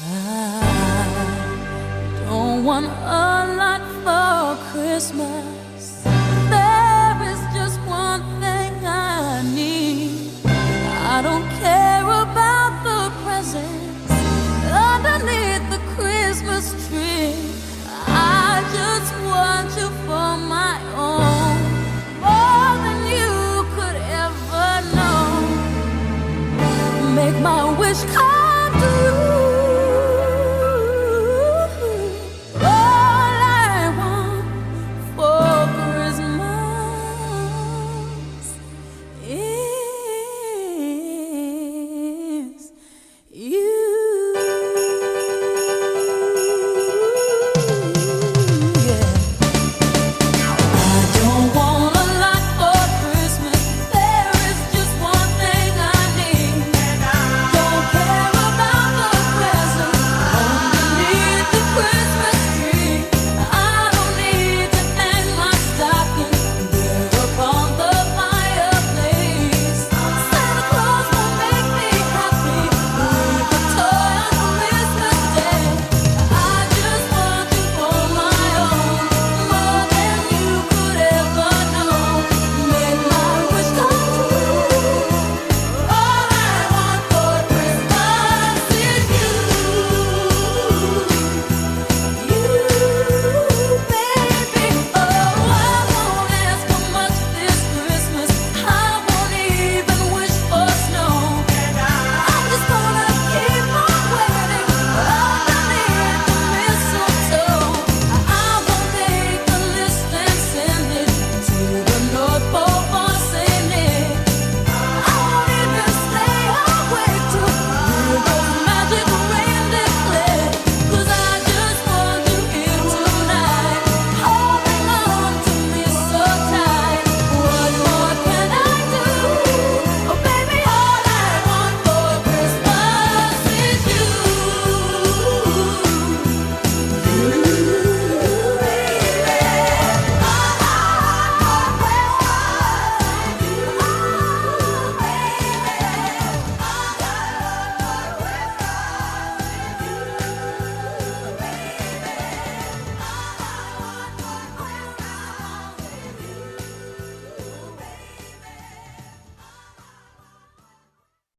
I don't want a lot for Christmas. There is just one thing I need. I don't care about the presents underneath the Christmas tree. I just want you for my own, more than you could ever know. Make my wish come